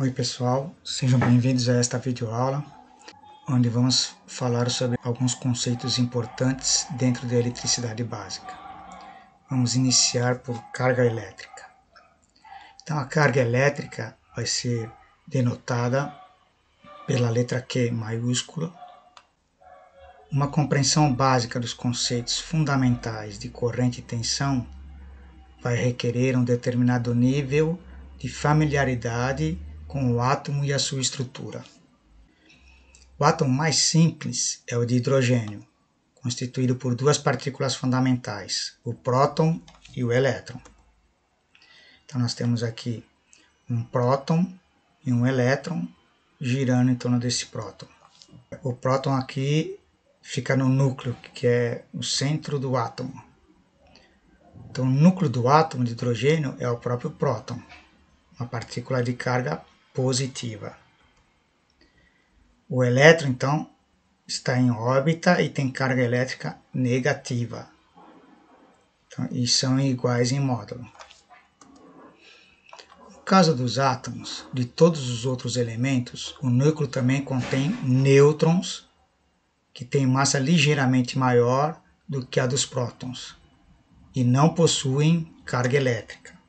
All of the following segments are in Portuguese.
Oi pessoal, sejam bem-vindos a esta videoaula, onde vamos falar sobre alguns conceitos importantes dentro da eletricidade básica. Vamos iniciar por carga elétrica. Então a carga elétrica vai ser denotada pela letra Q maiúscula. Uma compreensão básica dos conceitos fundamentais de corrente e tensão vai requerer um determinado nível de familiaridade com o átomo e a sua estrutura. O átomo mais simples é o de hidrogênio, constituído por duas partículas fundamentais, o próton e o elétron. Então nós temos aqui um próton e um elétron girando em torno desse próton. O próton aqui fica no núcleo, que é o centro do átomo. Então o núcleo do átomo de hidrogênio é o próprio próton, uma partícula de carga positiva. O elétron, então, está em órbita e tem carga elétrica negativa. Então, e são iguais em módulo. No caso dos átomos, de todos os outros elementos, o núcleo também contém nêutrons, que têm massa ligeiramente maior do que a dos prótons, e não possuem carga elétrica.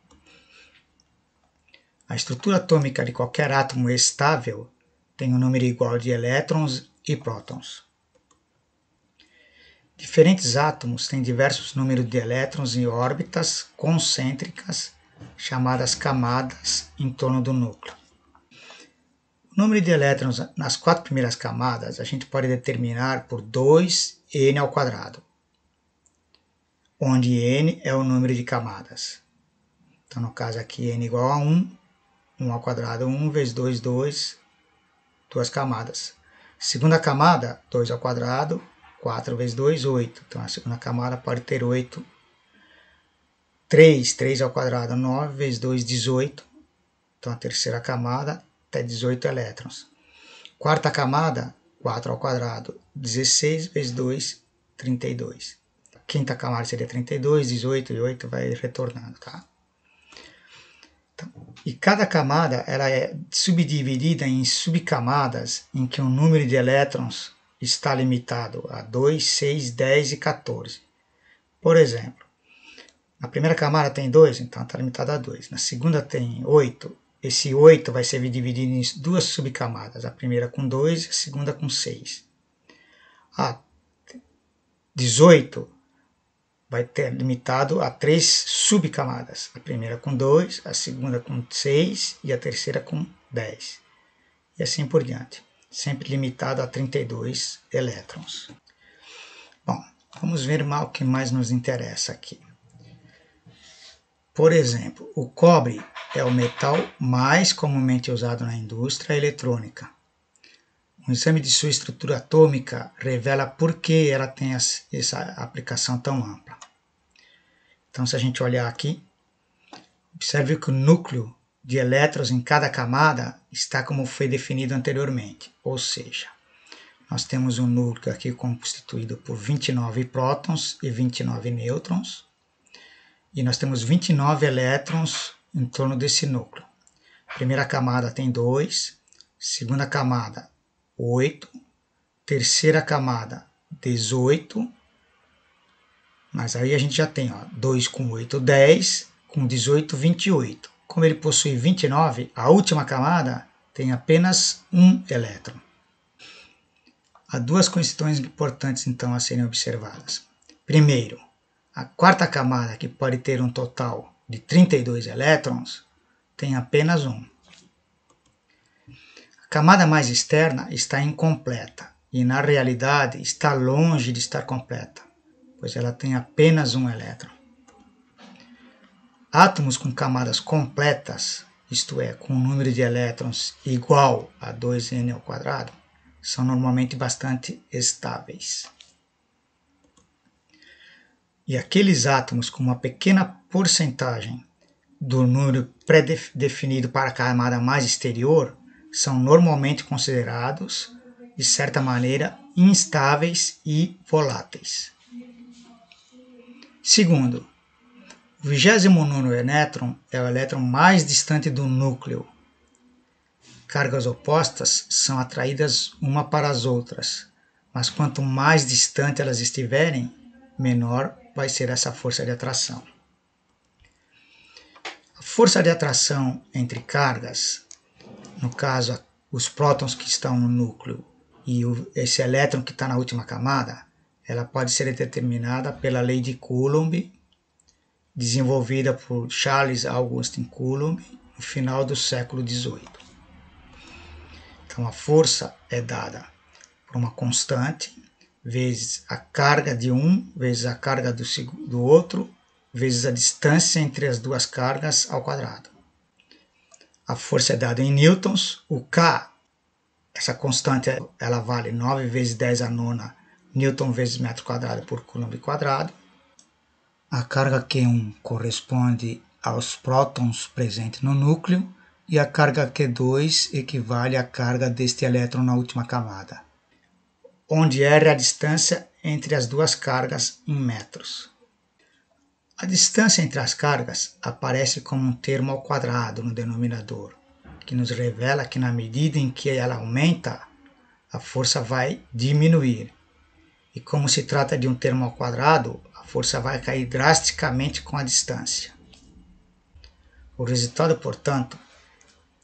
A estrutura atômica de qualquer átomo estável tem um número igual de elétrons e prótons. Diferentes átomos têm diversos números de elétrons em órbitas concêntricas, chamadas camadas, em torno do núcleo. O número de elétrons nas 4 primeiras camadas a gente pode determinar por 2n², onde n é o número de camadas. Então, no caso aqui, n igual a 1, 1², 1 vezes 2, 2, 2 camadas. Segunda camada, 2², 4 vezes 2, 8. Então, a segunda camada pode ter 8. 3² 9 vezes 2, 18. Então, a terceira camada tem 18 elétrons. Quarta camada, 4², 16 vezes 2, 32. Quinta camada seria 32, 18 e 8 vai retornando, tá? E cada camada ela é subdividida em subcamadas em que o número de elétrons está limitado a 2, 6, 10 e 14. Por exemplo, na primeira camada tem 2, então está limitado a 2. Na segunda tem 8. Esse 8 vai ser dividido em duas subcamadas, a primeira com 2 e a segunda com 6. A 18 vai ter limitado a 3 subcamadas, a primeira com 2, a segunda com 6 e a terceira com 10. E assim por diante, sempre limitado a 32 elétrons. Bom, vamos ver o que mais nos interessa aqui. Por exemplo, o cobre é o metal mais comumente usado na indústria eletrônica. Um exame de sua estrutura atômica revela por que ela tem essa aplicação tão ampla. Então, se a gente olhar aqui, observe que o núcleo de elétrons em cada camada está como foi definido anteriormente, ou seja, nós temos um núcleo aqui constituído por 29 prótons e 29 nêutrons, e nós temos 29 elétrons em torno desse núcleo. A primeira camada tem 2, segunda camada 8, terceira camada 18, mas aí a gente já tem 2 com 8, 10, com 18, 28. Como ele possui 29, a última camada tem apenas um elétron. Há duas questões importantes então a serem observadas. Primeiro, a quarta camada, que pode ter um total de 32 elétrons, tem apenas um. A camada mais externa está incompleta e, na realidade, está longe de estar completa, pois ela tem apenas um elétron. Átomos com camadas completas, isto é, com um número de elétrons igual a 2n², são normalmente bastante estáveis. E aqueles átomos com uma pequena porcentagem do número pré-definido para a camada mais exterior são normalmente considerados, de certa maneira, instáveis e voláteis. Segundo, o 29º elétron é o elétron mais distante do núcleo. cargas opostas são atraídas uma para as outras, mas quanto mais distante elas estiverem, menor vai ser essa força de atração. A força de atração entre cargas, no caso os prótons que estão no núcleo e esse elétron que está na última camada, ela pode ser determinada pela lei de Coulomb, desenvolvida por Charles Augustin Coulomb no final do século XVIII. Então a força é dada por uma constante, vezes a carga de um, vezes a carga do outro, vezes a distância entre as duas cargas ao quadrado. A força é dada em newtons, o K, essa constante, ela vale 9 vezes 10 a nona newton vezes metro quadrado por coulomb quadrado. A carga Q1 corresponde aos prótons presentes no núcleo e a carga Q2 equivale à carga deste elétron na última camada, onde R é a distância entre as duas cargas em metros. A distância entre as cargas aparece como um termo ao quadrado no denominador, que nos revela que na medida em que ela aumenta, a força vai diminuir. E como se trata de um termo ao quadrado, a força vai cair drasticamente com a distância. O resultado, portanto,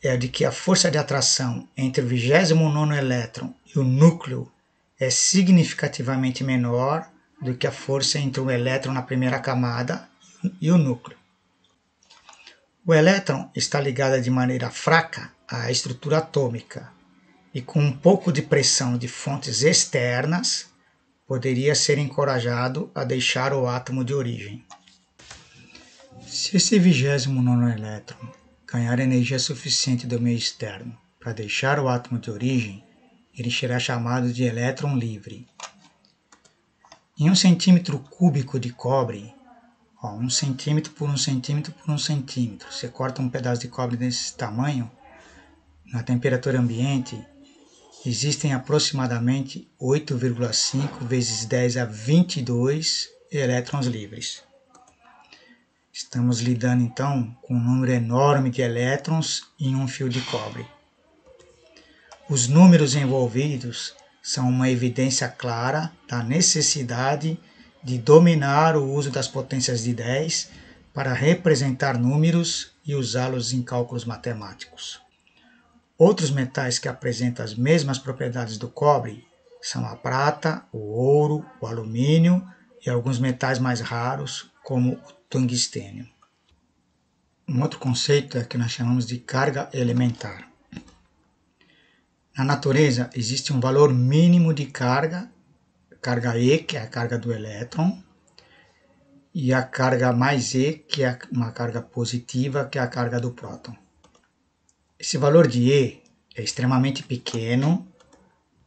é de que a força de atração entre o 29º elétron e o núcleo é significativamente menor do que a força entre o elétron na primeira camada e o núcleo. O elétron está ligado de maneira fraca à estrutura atômica e com um pouco de pressão de fontes externas poderia ser encorajado a deixar o átomo de origem. Se esse 29º elétron ganhar energia suficiente do meio externo para deixar o átomo de origem, ele será chamado de elétron livre. Em 1 centímetro cúbico de cobre, 1 centímetro por 1 centímetro por 1 centímetro, você corta um pedaço de cobre desse tamanho, na temperatura ambiente, existem aproximadamente 8,5 vezes 10 a 22 elétrons livres. Estamos lidando então com um número enorme de elétrons em um fio de cobre. Os números envolvidos são uma evidência clara da necessidade de dominar o uso das potências de 10 para representar números e usá-los em cálculos matemáticos. Outros metais que apresentam as mesmas propriedades do cobre são a prata, o ouro, o alumínio e alguns metais mais raros, como o tungstênio. Um outro conceito é que nós chamamos de carga elementar. Na natureza existe um valor mínimo de carga E, que é a carga do elétron, e a carga mais E, que é uma carga positiva, que é a carga do próton. Esse valor de E é extremamente pequeno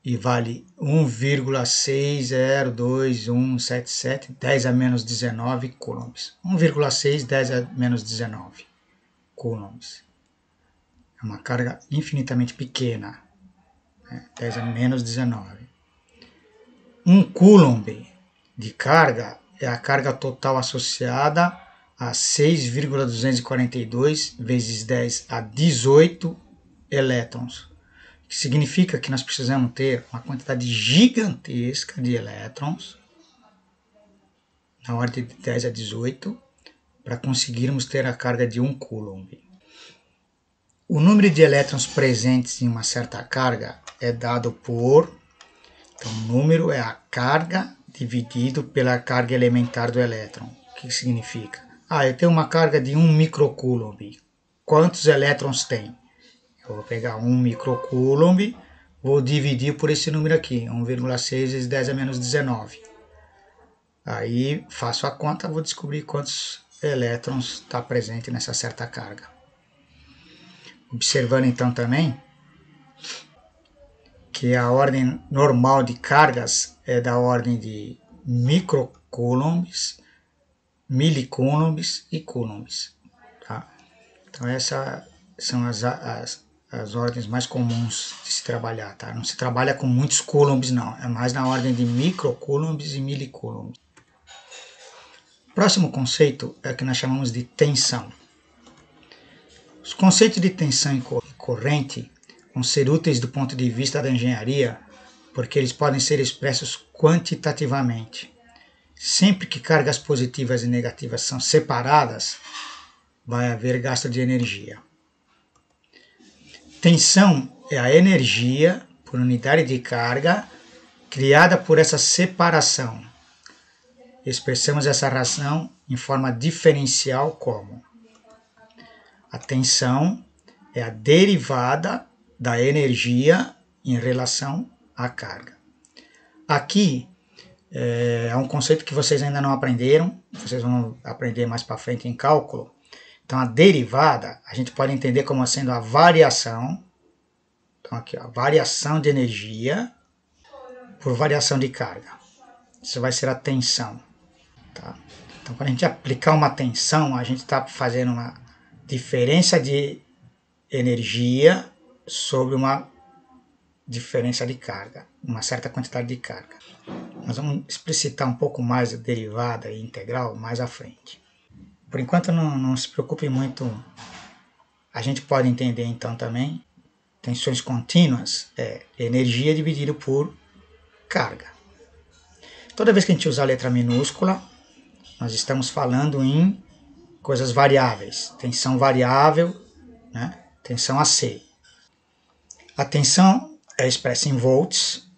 e vale 1,602177 10 a menos 19 coulombs. 1,6 10 a menos 19 coulombs. É uma carga infinitamente pequena, 10 a menos 19. 1 coulomb de carga é a carga total associada a 6,242 vezes 10 a 18 elétrons, que significa que nós precisamos ter uma quantidade gigantesca de elétrons, na ordem de 10 a 18, para conseguirmos ter a carga de 1 coulomb. O número de elétrons presentes em uma certa carga é dado por... Então, o número é a carga dividido pela carga elementar do elétron. O que significa? Eu tenho uma carga de 1 microcoulomb. Quantos elétrons tem? Eu vou pegar 1 microcoulomb, vou dividir por esse número aqui, 1,6 vezes 10 a menos 19. Aí faço a conta, vou descobrir quantos elétrons está presente nessa certa carga. Observando então também que a ordem normal de cargas é da ordem de microcoulombs, milicoulombs e coulombs. Tá? Então essas são as ordens mais comuns de se trabalhar. Tá? Não se trabalha com muitos coulombs não, é mais na ordem de microcoulombs e milicoulombs. O próximo conceito é o que nós chamamos de tensão. Os conceitos de tensão e corrente vão ser úteis do ponto de vista da engenharia, porque eles podem ser expressos quantitativamente. Sempre que cargas positivas e negativas são separadas, vai haver gasto de energia. Tensão é a energia por unidade de carga criada por essa separação. Expressamos essa relação em forma diferencial como: a tensão é a derivada da energia em relação à carga. Aqui é um conceito que vocês ainda não aprenderam, vocês vão aprender mais para frente em cálculo. Então, a derivada, a gente pode entender como sendo a variação. Então, aqui, a variação de energia por variação de carga. Isso vai ser a tensão. Tá? Então, quando a gente aplicar uma tensão, a gente está fazendo uma diferença de energia sobre uma diferença de carga, uma certa quantidade de carga. Nós vamos explicitar um pouco mais a derivada e integral mais à frente. Por enquanto não se preocupe muito, a gente pode entender então também, tensões contínuas é energia dividido por carga. Toda vez que a gente usa a letra minúscula, nós estamos falando em coisas variáveis, tensão variável, né? Tensão AC. A tensão é expressa em volts,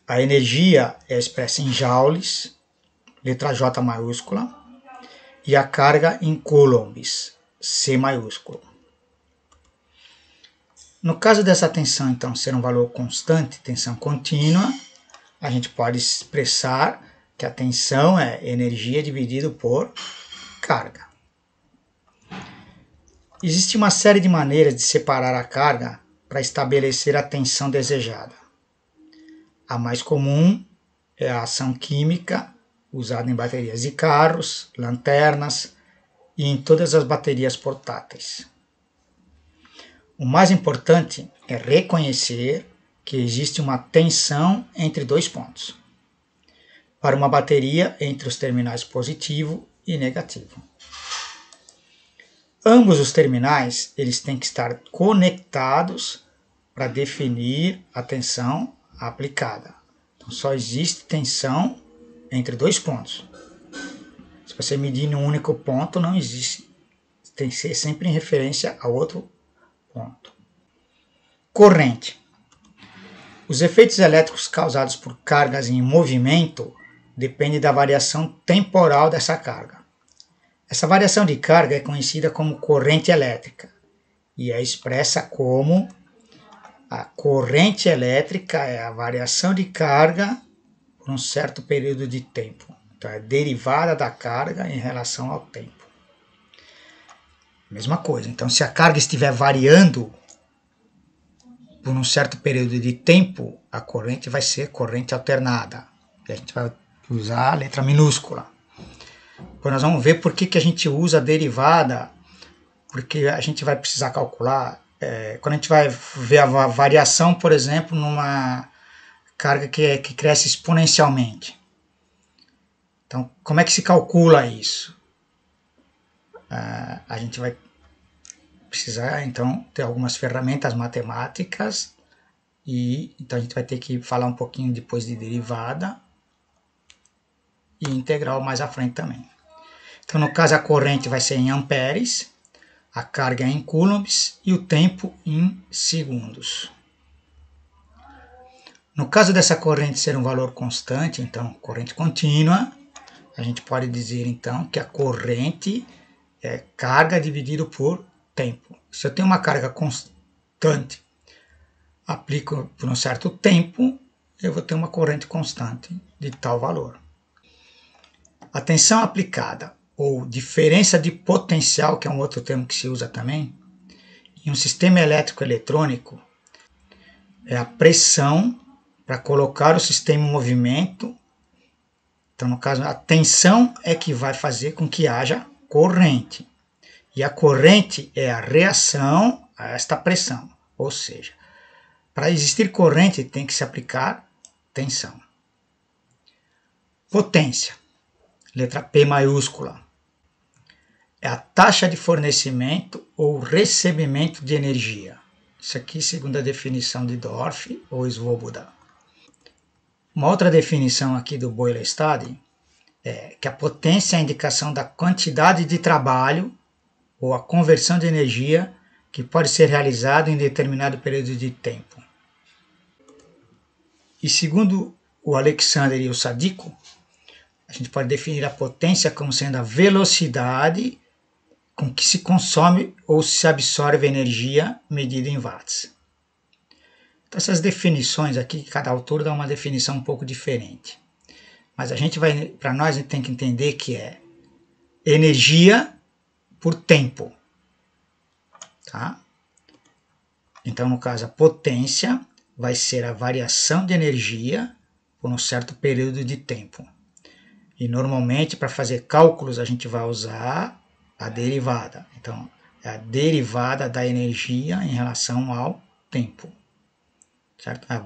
a energia é expressa em joules, letra J maiúscula, e a carga em coulombs, C maiúsculo. No caso dessa tensão, então, ser um valor constante, tensão contínua, a gente pode expressar que a tensão é energia dividido por carga. Existe uma série de maneiras de separar a carga para estabelecer a tensão desejada. A mais comum é a ação química, usada em baterias de carros, lanternas e em todas as baterias portáteis. O mais importante é reconhecer que existe uma tensão entre dois pontos, para uma bateria entre os terminais positivo e negativo. Ambos os terminais eles têm que estar conectados para definir a tensão aplicada. Então, só existe tensão entre dois pontos. Se você medir em um único ponto, não existe. Tem que ser sempre em referência a outro ponto. Corrente. Os efeitos elétricos causados por cargas em movimento dependem da variação temporal dessa carga. Essa variação de carga é conhecida como corrente elétrica e é expressa como a corrente elétrica é a variação de carga por um certo período de tempo. Então, é derivada da carga em relação ao tempo. Mesma coisa. Então, se a carga estiver variando por um certo período de tempo, a corrente vai ser corrente alternada. E a gente vai usar a letra minúscula. Depois nós vamos ver por que a gente usa a derivada, porque a gente vai precisar calcular, quando a gente vai ver a variação, por exemplo, numa carga que cresce exponencialmente. Então, como é que se calcula isso? A gente vai precisar, então, ter algumas ferramentas matemáticas e então a gente vai ter que falar um pouquinho depois de derivada e integral mais à frente também. Então, no caso, a corrente vai ser em amperes, a carga em coulombs e o tempo em segundos. No caso dessa corrente ser um valor constante, então, corrente contínua, a gente pode dizer, então, que a corrente é carga dividido por tempo. Se eu tenho uma carga constante, aplico por um certo tempo, eu vou ter uma corrente constante de tal valor. A tensão aplicada, ou diferença de potencial, que é um outro termo que se usa também, em um sistema elétrico eletrônico, é a pressão para colocar o sistema em movimento. Então, no caso, a tensão é que vai fazer com que haja corrente. E a corrente é a reação a esta pressão. Ou seja, para existir corrente tem que se aplicar tensão. Potência, letra P maiúscula, é a taxa de fornecimento ou recebimento de energia. Isso aqui segundo a definição de Dorff ou Svoboda. Uma outra definição aqui do Boyle-Study é que a potência é a indicação da quantidade de trabalho ou a conversão de energia que pode ser realizado em determinado período de tempo. E segundo o Alexander e o Sadiko, a gente pode definir a potência como sendo a velocidade com que se consome ou se absorve energia medida em watts. Então, essas definições aqui, cada autor dá uma definição um pouco diferente. Mas para nós, a gente tem que entender que é energia por tempo. Tá? Então, no caso, a potência vai ser a variação de energia por um certo período de tempo. E normalmente, para fazer cálculos, a gente vai usar a derivada. Então, é a derivada da energia em relação ao tempo. Certo? A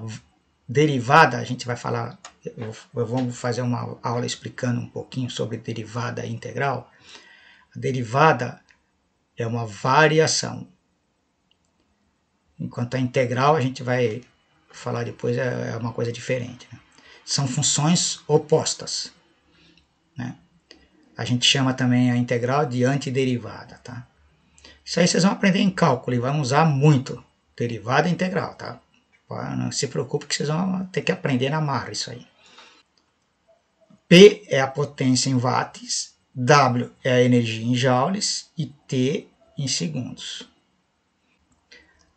derivada, a gente vai falar, eu vou fazer uma aula explicando um pouquinho sobre derivada integral. A derivada é uma variação. Enquanto a integral, a gente vai falar depois, é uma coisa diferente. Né? São funções opostas. Né? A gente chama também a integral de antiderivada. Tá? Isso aí vocês vão aprender em cálculo e vão usar muito. Derivada e integral. Tá? Não se preocupe que vocês vão ter que aprender na marra isso aí. P é a potência em watts, W é a energia em joules e T em segundos.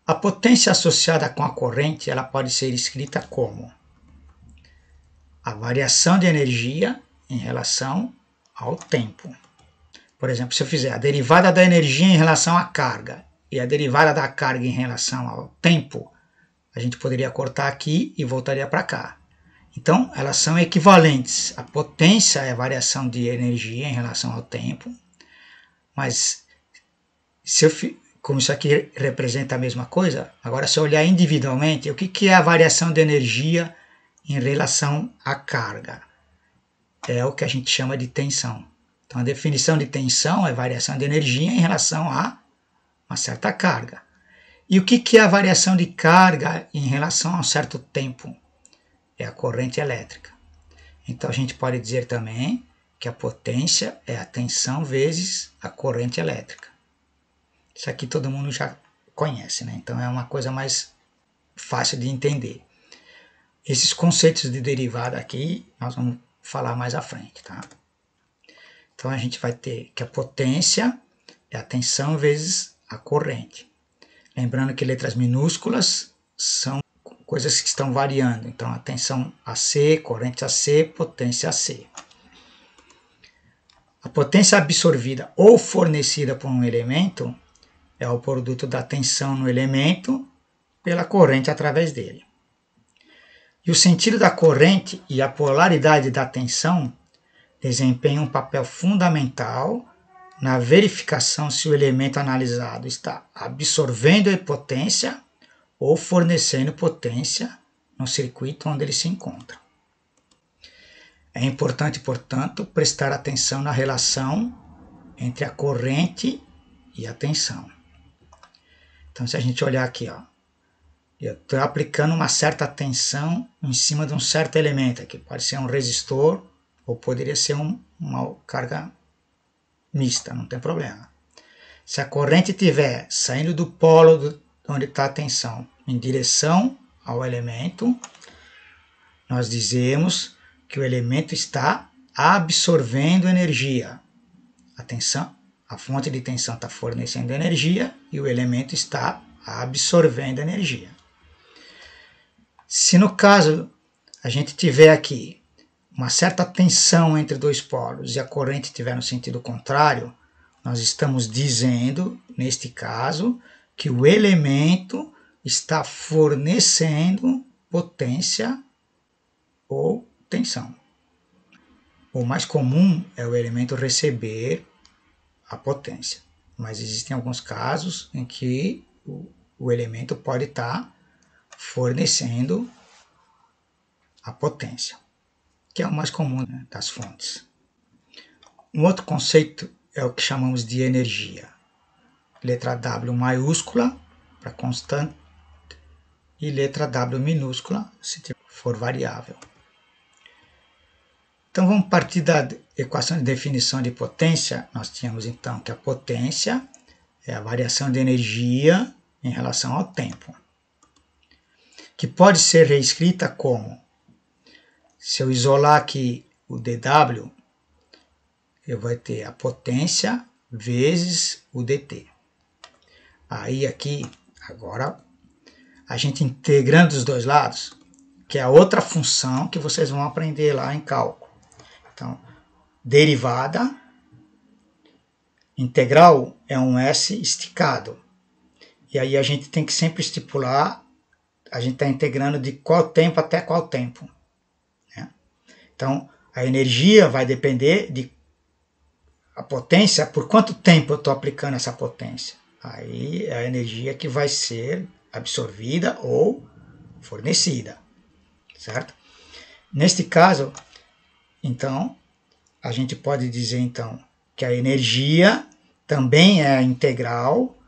A potência associada com a corrente ela pode ser escrita como a variação de energia em relação ao tempo. Por exemplo, se eu fizer a derivada da energia em relação à carga e a derivada da carga em relação ao tempo, a gente poderia cortar aqui e voltaria para cá. Então, elas são equivalentes. A potência é a variação de energia em relação ao tempo, mas como isso aqui representa a mesma coisa, agora se eu olhar individualmente, o que é a variação de energia em relação à carga? É o que a gente chama de tensão. Então, a definição de tensão é variação de energia em relação a uma certa carga. E o que é a variação de carga em relação a um certo tempo? É a corrente elétrica. Então a gente pode dizer também que a potência é a tensão vezes a corrente elétrica. Isso aqui todo mundo já conhece, né? Então é uma coisa mais fácil de entender. Esses conceitos de derivada aqui nós vamos falar mais à frente, tá? Então a gente vai ter que a potência é a tensão vezes a corrente. Lembrando que letras minúsculas são coisas que estão variando. Então, a tensão AC, corrente AC, potência AC. A potência absorvida ou fornecida por um elemento é o produto da tensão no elemento pela corrente através dele. E o sentido da corrente e a polaridade da tensão desempenham um papel fundamental na verificação se o elemento analisado está absorvendo a potência ou fornecendo potência no circuito onde ele se encontra. É importante, portanto, prestar atenção na relação entre a corrente e a tensão. Então, se a gente olhar aqui, ó, eu estou aplicando uma certa tensão em cima de um certo elemento, que pode ser um resistor ou poderia ser uma carga mista, não tem problema. Se a corrente estiver saindo do polo onde está a tensão em direção ao elemento, nós dizemos que o elemento está absorvendo energia. A fonte de tensão está fornecendo energia e o elemento está absorvendo energia. Se no caso a gente tiver aqui uma certa tensão entre dois polos e a corrente estiver no sentido contrário, nós estamos dizendo, neste caso, que o elemento está fornecendo potência ou tensão. O mais comum é o elemento receber a potência, mas existem alguns casos em que o elemento pode estar fornecendo a potência, que é o mais comum, né, das fontes. Um outro conceito é o que chamamos de energia. Letra W maiúscula para constante e letra W minúscula, se for variável. Então vamos partir da equação de definição de potência. Nós tínhamos então que a potência é a variação de energia em relação ao tempo, que pode ser reescrita como, se eu isolar aqui o dW, eu vou ter a potência vezes o dt. Aí aqui, agora, a gente integrando os dois lados, que é a outra função que vocês vão aprender lá em cálculo. Então, derivada, integral é um S esticado. E aí a gente tem que sempre estipular, a gente está integrando de qual tempo até qual tempo. Né? Então, a energia vai depender de a potência, por quanto tempo eu estou aplicando essa potência. Aí é a energia que vai ser absorvida ou fornecida, certo? Neste caso, então, a gente pode dizer então que a energia também é a integral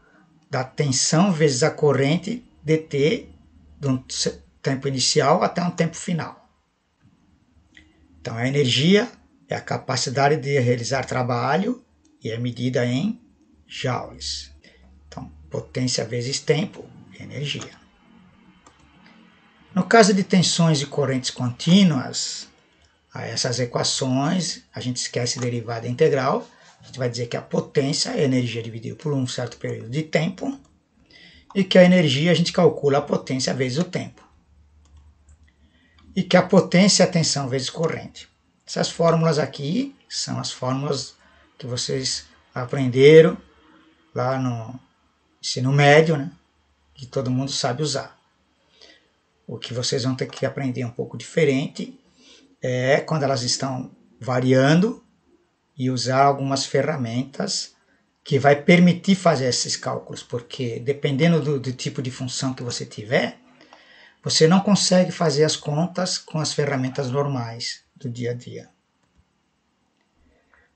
da tensão vezes a corrente dt de um tempo inicial até um tempo final. Então, a energia é a capacidade de realizar trabalho e é medida em joules. Então, potência vezes tempo, energia. No caso de tensões e correntes contínuas, essas equações, a gente esquece derivada integral, a gente vai dizer que a potência é a energia dividida por um certo período de tempo, e que a energia a gente calcula a potência vezes o tempo. E que a potência é a tensão vezes corrente. Essas fórmulas aqui são as fórmulas que vocês aprenderam lá no ensino médio, né? Que todo mundo sabe usar. O que vocês vão ter que aprender um pouco diferente é quando elas estão variando e usar algumas ferramentas que vai permitir fazer esses cálculos, porque dependendo do tipo de função que você tiver, você não consegue fazer as contas com as ferramentas normais do dia a dia.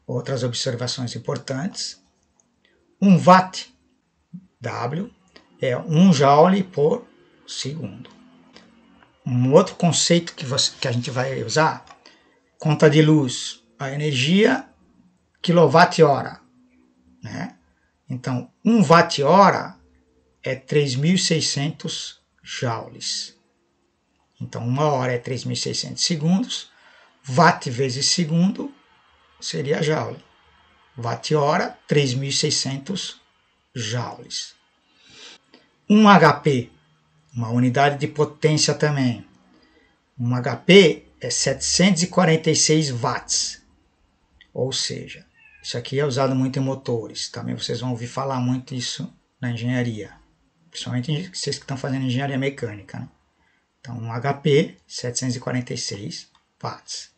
Outras observações importantes. 1 watt W é 1 joule por segundo. Um outro conceito que a gente vai usar, conta de luz, a energia quilowatt-hora. Né? Então, 1 watt-hora é 3.600 joules. Então, 1 hora é 3.600 segundos. Watt vezes segundo seria joule. Watt-hora, 3.600 joules. 1 HP, uma unidade de potência também. 1 HP é 746 watts. Ou seja, isso aqui é usado muito em motores. Também vocês vão ouvir falar muito isso na engenharia. Principalmente vocês que estão fazendo engenharia mecânica. Né? Então, 1 HP, 746 watts.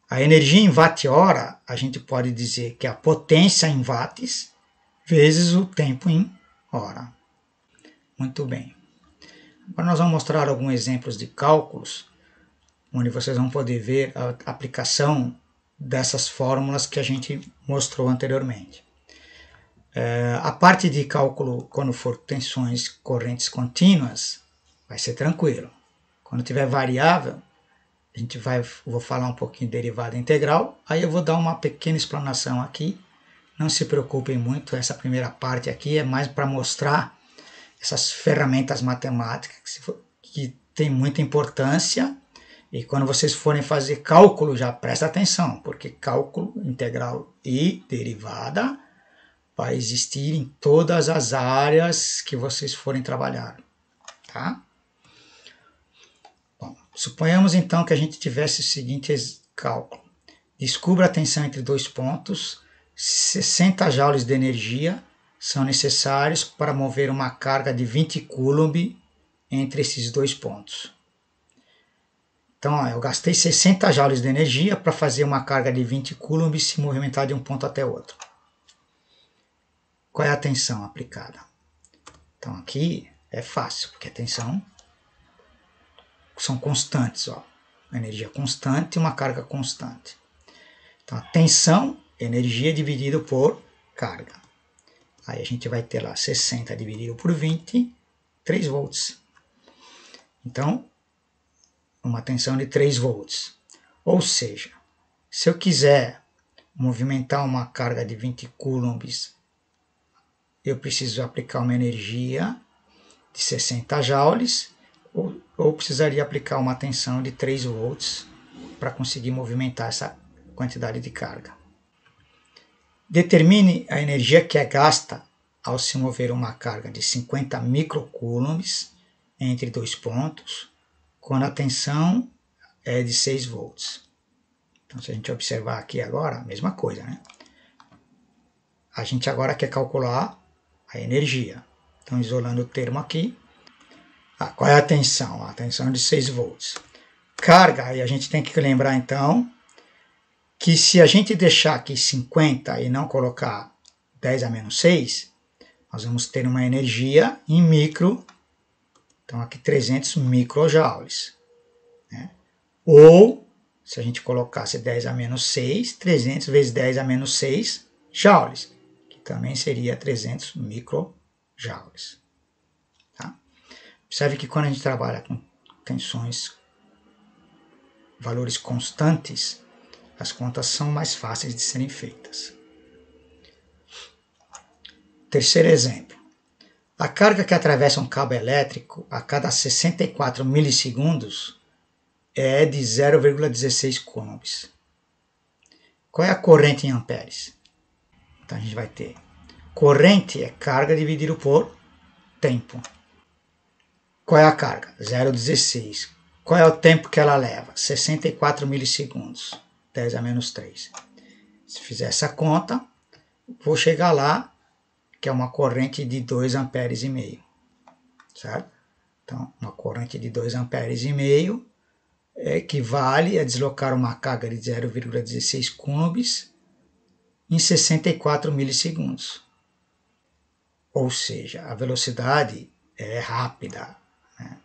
A energia em watt-hora, a gente pode dizer que é a potência em watts vezes o tempo em hora. Muito bem. Agora nós vamos mostrar alguns exemplos de cálculos, onde vocês vão poder ver a aplicação dessas fórmulas que a gente mostrou anteriormente. A parte de cálculo, quando for tensões correntes contínuas, vai ser tranquilo. Quando tiver variável, vou falar um pouquinho de derivada integral, aí eu vou dar uma pequena explanação aqui. Não se preocupem muito, essa primeira parte aqui é mais para mostrar essas ferramentas matemáticas que tem muita importância, e quando vocês forem fazer cálculo, já presta atenção, porque cálculo integral e derivada vai existir em todas as áreas que vocês forem trabalhar. Tá? Bom, suponhamos então que a gente tivesse o seguinte cálculo. Descubra a tensão entre dois pontos, 60 joules de energia são necessários para mover uma carga de 20 coulomb entre esses dois pontos. Então, eu gastei 60 joules de energia para fazer uma carga de 20 coulomb se movimentar de um ponto até outro. Qual é a tensão aplicada? Então, aqui é fácil, porque a tensão são constantes. Ó. Uma energia constante e uma carga constante. Então, a tensão, energia dividido por carga. Aí a gente vai ter lá 60 dividido por 20, 3 volts. Então, uma tensão de 3 volts. Ou seja, se eu quiser movimentar uma carga de 20 coulombs, eu preciso aplicar uma energia de 60 joules, ou precisaria aplicar uma tensão de 3 volts para conseguir movimentar essa quantidade de carga. Determine a energia que é gasta ao se mover uma carga de 50 microcoulombs entre dois pontos, quando a tensão é de 6 volts. Então, se a gente observar aqui agora, a mesma coisa, né? A gente agora quer calcular a energia. Então, isolando o termo aqui. Qual é a tensão? A tensão é de 6 volts. Carga, aí a gente tem que lembrar, então, que se a gente deixar aqui 50 e não colocar 10 a menos 6, nós vamos ter uma energia em micro, então aqui 300 microjoules. Né? Ou, se a gente colocasse 10 a menos 6, 300 vezes 10 a menos 6 joules, que também seria 300 microjoules. Tá? Observe que quando a gente trabalha com tensões, valores constantes, as contas são mais fáceis de serem feitas. Terceiro exemplo. A carga que atravessa um cabo elétrico a cada 64 milissegundos é de 0,16 coulombs. Qual é a corrente em amperes? Então a gente vai ter corrente é carga dividido por tempo. Qual é a carga? 0,16. Qual é o tempo que ela leva? 64 milissegundos. 10 a menos 3. Se fizer essa conta, vou chegar lá, que é uma corrente de 2 amperes e meio. Certo? Então, uma corrente de 2 amperes e meio equivale a deslocar uma carga de 0,16 coulombs em 64 milissegundos. Ou seja, a velocidade é rápida. Né?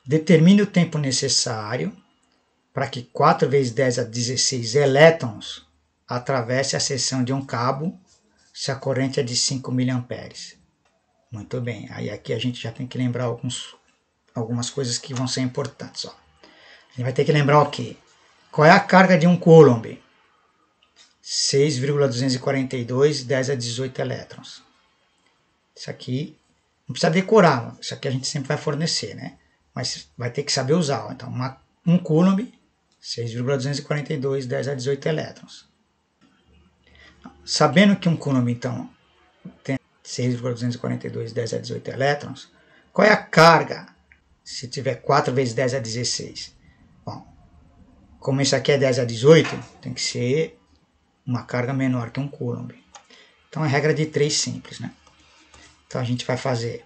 Determine o tempo necessário para que 4 vezes 10 a 16 elétrons atravesse a seção de um cabo se a corrente é de 5 mA. Muito bem, aí aqui a gente já tem que lembrar algumas coisas que vão ser importantes. Ó. A gente vai ter que lembrar o quê? Qual é a carga de um coulomb? 6,242 10 a 18 elétrons. Isso aqui não precisa decorar, isso aqui a gente sempre vai fornecer, né? Mas vai ter que saber usar. Ó. Então, um coulomb, 6,242 10 a 18 elétrons. Sabendo que um coulomb, então, tem 6,242 10 a 18 elétrons, qual é a carga se tiver 4 vezes 10 a 16? Bom, como isso aqui é 10 a 18, tem que ser uma carga menor que um coulomb. Então, é regra de 3 simples, né? Então, a gente vai fazer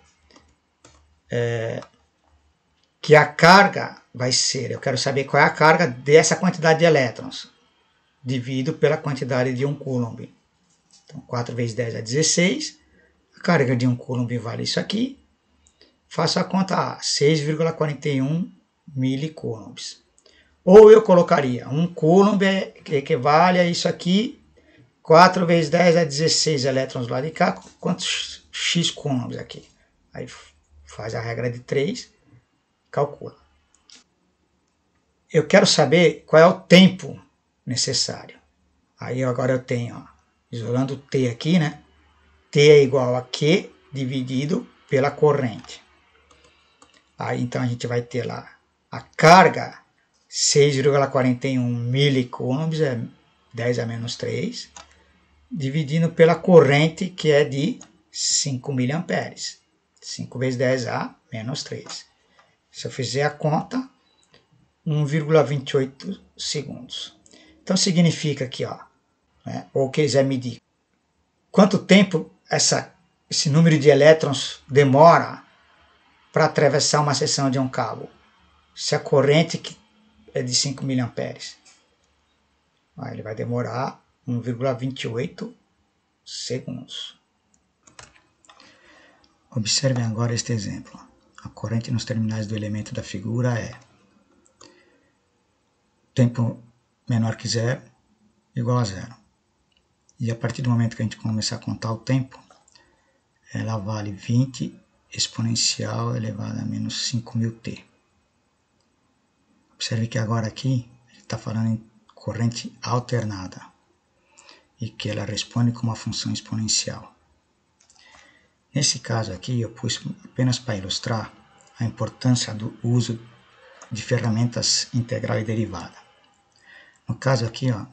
que a carga vai ser, eu quero saber qual é a carga dessa quantidade de elétrons, dividido pela quantidade de um coulomb. Então, 4 vezes 10 é 16, a carga de um coulomb vale isso aqui, faço a conta 6,41 milicoulombs. Ou eu colocaria, um coulomb que equivale a isso aqui, 4 vezes 10 é 16 elétrons lá de cá, quantos x coulombs aqui? Aí faz a regra de 3, calcula. Eu quero saber qual é o tempo necessário. Aí agora eu tenho, ó, isolando o T aqui, né? T é igual a Q dividido pela corrente. Aí então a gente vai ter lá a carga 6,41 milicoulombs, é 10 a menos 3, dividindo pela corrente que é de 5 miliamperes. 5 vezes 10 a menos 3. Se eu fizer a conta, 1,28 segundos. Então significa que, ó, né, ou quiser medir quanto tempo esse número de elétrons demora para atravessar uma seção de um cabo, se a corrente é de 5 miliamperes. Aí ele vai demorar 1,28 segundos. Observem agora este exemplo. A corrente nos terminais do elemento da figura é tempo menor que zero igual a zero. E a partir do momento que a gente começar a contar o tempo, ela vale 20 exponencial elevado a menos 5.000t. Observe que agora aqui está falando em corrente alternada e que ela responde com uma função exponencial. Nesse caso aqui eu pus apenas para ilustrar a importância do uso de ferramentas integral e derivada. No caso aqui, ó,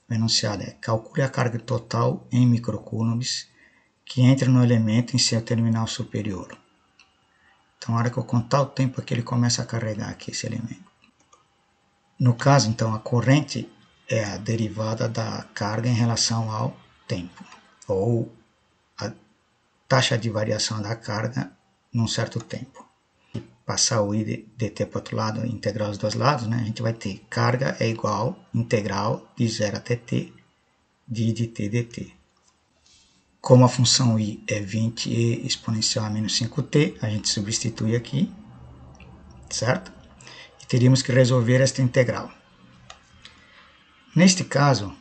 o enunciado é: calcule a carga total em microcoulombs que entra no elemento em seu terminal superior. Então, na hora que eu contar o tempo aqui, ele começa a carregar aqui esse elemento. No caso, então, a corrente é a derivada da carga em relação ao tempo, ou a taxa de variação da carga num certo tempo. E passar o I dt para o outro lado, integrar os dois lados, né? A gente vai ter carga é igual integral de 0 até t de I de t dt. Como a função I é 20e exponencial a menos 5t, a gente substitui aqui, certo? E teríamos que resolver esta integral. Neste caso,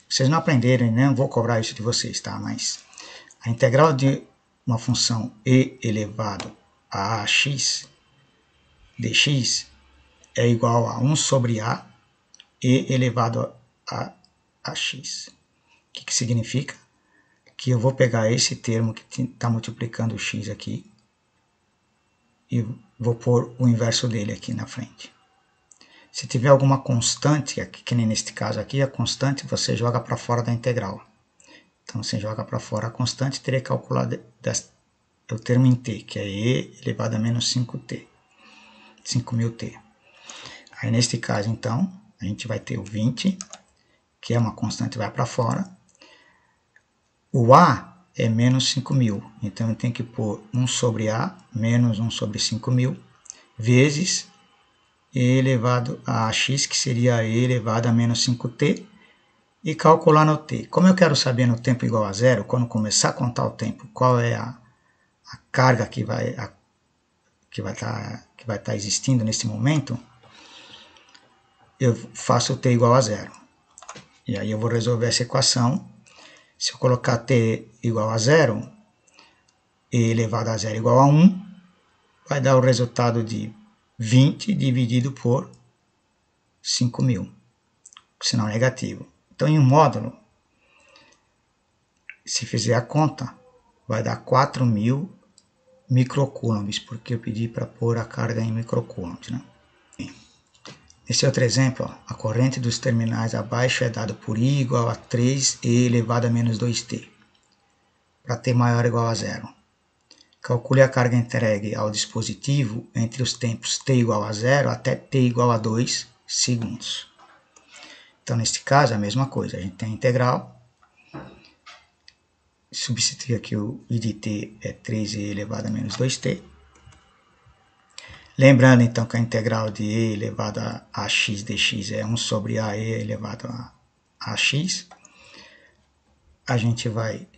vocês não aprenderam, não vou cobrar isso de vocês, tá? Mas a integral de uma função e elevado a x dx é igual a 1 sobre a e elevado a x. O que significa? Que eu vou pegar esse termo que está multiplicando o x aqui e vou pôr o inverso dele aqui na frente. Se tiver alguma constante, aqui, que nem neste caso aqui, a constante você joga para fora da integral. Então você joga para fora a constante, teria que calcular o termo em t, que é e elevado a menos 5t, 5.000t. Aí neste caso, então, a gente vai ter o 20, que é uma constante, vai para fora. O a é menos 5.000, então eu tenho que pôr 1 sobre a menos 1 sobre 5.000, vezes e elevado a x, que seria e elevado a menos 5t, e calcular no t. Como eu quero saber no tempo igual a zero, quando começar a contar o tempo, qual é a carga que vai estar existindo nesse momento, eu faço o t igual a zero. E aí eu vou resolver essa equação. Se eu colocar t igual a zero, e elevado a zero igual a 1, vai dar o resultado de 20 dividido por 5.000, sinal negativo. Então, em um módulo, se fizer a conta, vai dar 4.000 microcoulombs, porque eu pedi para pôr a carga em microcoulombs, né? Nesse outro exemplo, ó, a corrente dos terminais abaixo é dada por I igual a 3e elevado a menos 2t, para t maior ou igual a zero. Calcule a carga entregue ao dispositivo entre os tempos t igual a 0 até t igual a 2 segundos. Então, neste caso, é a mesma coisa. A gente tem a integral. Substituir aqui o I de t é 3e elevado a menos 2t. Lembrando, então, que a integral de e elevado a x dx é 1 sobre a e elevado a x. A gente vai...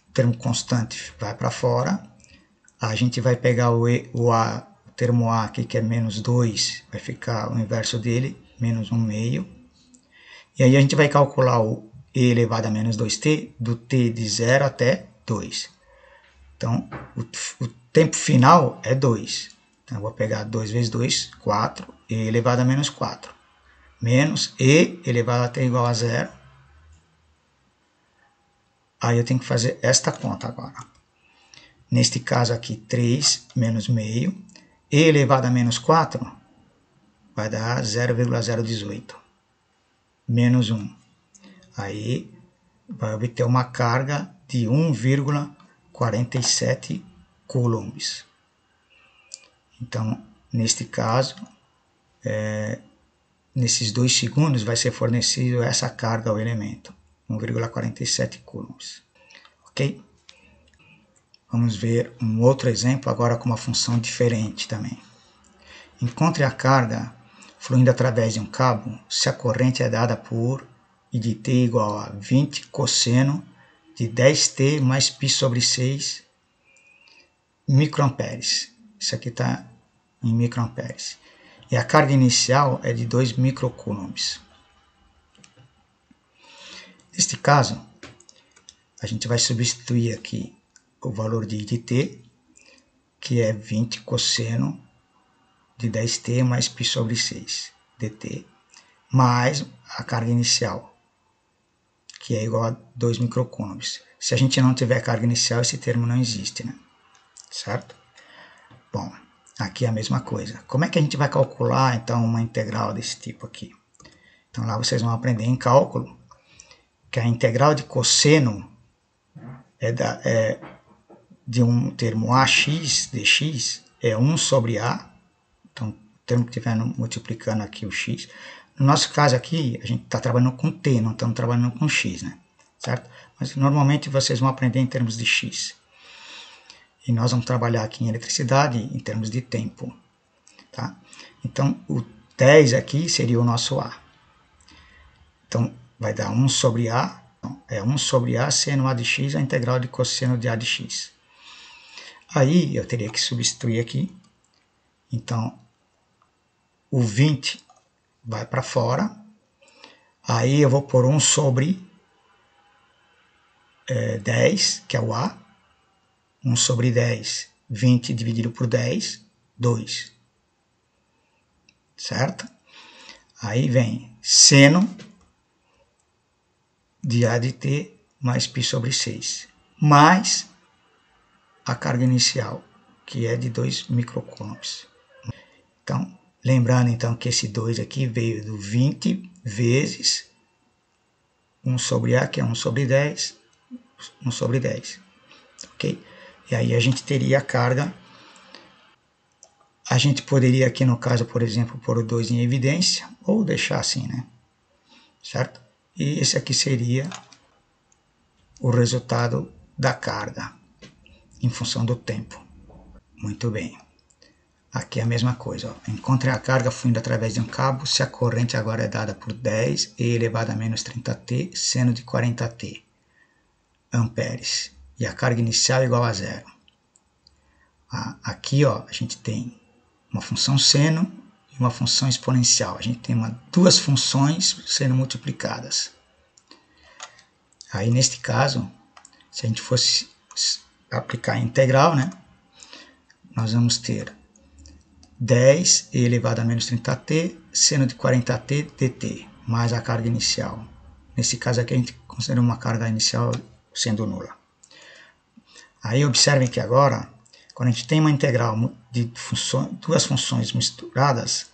O termo constante vai para fora. A gente vai pegar o termo a aqui, que é menos 2, vai ficar o inverso dele, menos 1 meio. E aí a gente vai calcular o e elevado a menos 2t, do t de 0 até 2. Então, o tempo final é 2. Então, eu vou pegar 2 vezes 2, 4, e elevado a menos 4. Menos e elevado a t igual a 0. Aí eu tenho que fazer esta conta agora. Neste caso aqui, 3 menos meio. E elevado a menos 4 vai dar 0,018. Menos 1. Aí vai obter uma carga de 1,47 coulombs. Então, neste caso, nesses 2 segundos vai ser fornecido essa carga ao elemento. 1,47 coulombs. Ok? Vamos ver um outro exemplo agora com uma função diferente também. Encontre a carga fluindo através de um cabo se a corrente é dada por I de t igual a 20 cosseno de 10t mais π sobre 6 microamperes. Isso aqui está em microamperes. E a carga inicial é de 2 microcoulombs. Neste caso, a gente vai substituir aqui o valor de t, que é 20 cosseno de 10t mais π sobre 6 dt, mais a carga inicial, que é igual a 2 microcoulombs. Se a gente não tiver carga inicial, esse termo não existe, né? Certo? Bom, aqui é a mesma coisa. Como é que a gente vai calcular, então, uma integral desse tipo aqui? Então, lá vocês vão aprender em cálculo que a integral de cosseno é de um termo ax dx é 1 sobre a. Então, o termo que estiver multiplicando aqui o x. No nosso caso aqui, a gente está trabalhando com t, não estamos trabalhando com x, né? Certo? Mas normalmente vocês vão aprender em termos de x. E nós vamos trabalhar aqui em eletricidade em termos de tempo. Tá? Então, o 10 aqui seria o nosso a. Então, vai dar 1 sobre a. Então, é 1 sobre a seno a de x, a integral de cosseno de a de x. Aí, eu teria que substituir aqui. Então, o 20 vai para fora. Aí, eu vou pôr 1 sobre 10, que é o a. 1 sobre 10, 20 dividido por 10, 2. Certo? Aí vem seno de a de t mais π sobre 6, mais a carga inicial, que é de 2 microcoulombs. Então, lembrando então que esse 2 aqui veio do 20 vezes 1 sobre a, que é 1 sobre 10, 1 sobre 10. Ok? E aí a gente teria a carga. A gente poderia aqui no caso, por exemplo, pôr o 2 em evidência, ou deixar assim, né? Certo? E esse aqui seria o resultado da carga, em função do tempo. Muito bem. Aqui é a mesma coisa. Ó. Encontre a carga fluindo através de um cabo se a corrente agora é dada por 10 e elevado a menos 30t, seno de 40t amperes. E a carga inicial é igual a zero. Aqui ó, a gente tem uma função seno e uma função exponencial. A gente tem duas funções sendo multiplicadas. Aí neste caso, se a gente fosse aplicar a integral, né, nós vamos ter 10 elevado a menos 30t, seno de 40t dt, mais a carga inicial. Nesse caso aqui a gente considera uma carga inicial sendo nula. Aí observem que agora, quando a gente tem uma integral de duas funções misturadas,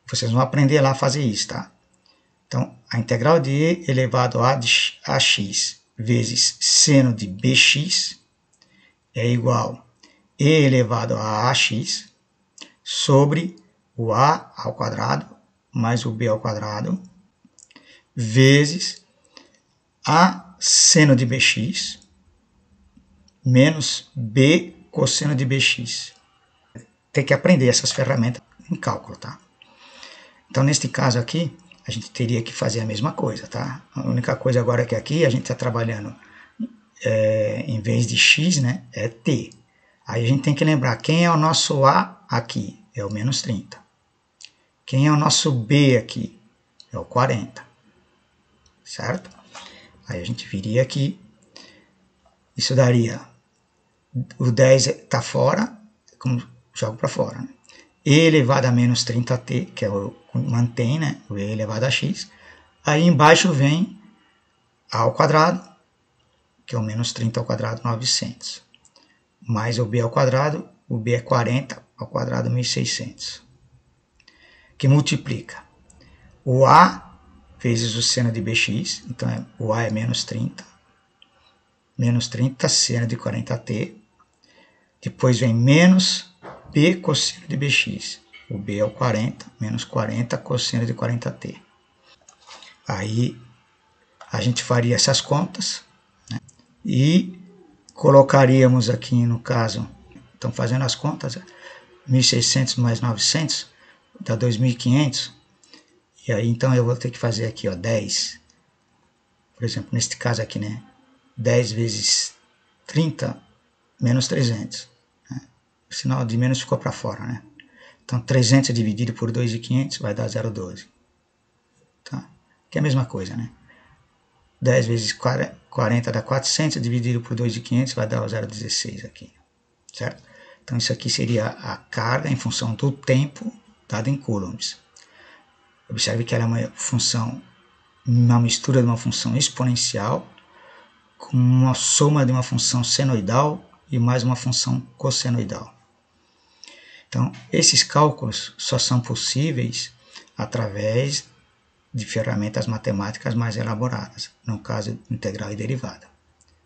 vocês vão aprender lá a fazer isso, tá? Então, a integral de e elevado a ax vezes seno de bx é igual a e elevado a ax sobre o a ao quadrado mais o b ao quadrado vezes a seno de bx menos b cosseno de bx. Tem que aprender essas ferramentas em cálculo, tá? Então, neste caso aqui, a gente teria que fazer a mesma coisa, tá? A única coisa agora é que aqui a gente está trabalhando, em vez de x, né, é t. Aí a gente tem que lembrar, quem é o nosso a aqui? É o menos 30. Quem é o nosso b aqui? É o 40. Certo? Aí a gente viria aqui, isso daria, o 10 está fora, como jogo para fora, né? E elevado a menos 30t, que é o mantém, né? O e elevado a x. Aí embaixo vem a ao quadrado, que é o menos 30 ao quadrado, 900. Mais o b ao quadrado, o b é 40 ao quadrado, 1600. Que multiplica o a vezes o seno de bx, então o a é menos 30. Menos 30 seno de 40t. Depois vem menos b cosseno de bx. O b é o 40, menos 40 cosseno de 40t. Aí a gente faria essas contas, né, e colocaríamos aqui no caso, estão fazendo as contas, 1.600 mais 900 dá 2.500. E aí então eu vou ter que fazer aqui, ó, 10. Por exemplo, neste caso aqui, né, 10 vezes 30 menos 300. Né? O sinal de menos ficou para fora, né? Então 300 dividido por 2.500 vai dar 0,12. Tá? Que é a mesma coisa, né? 10 vezes 40 dá 400, dividido por 2 de 500 vai dar o 0,16 aqui, certo? Então isso aqui seria a carga em função do tempo dada em coulombs. Observe que ela é uma função, uma mistura de uma função exponencial com uma soma de uma função senoidal e mais uma função cossenoidal. Então, esses cálculos só são possíveis através de ferramentas matemáticas mais elaboradas, no caso integral e derivada.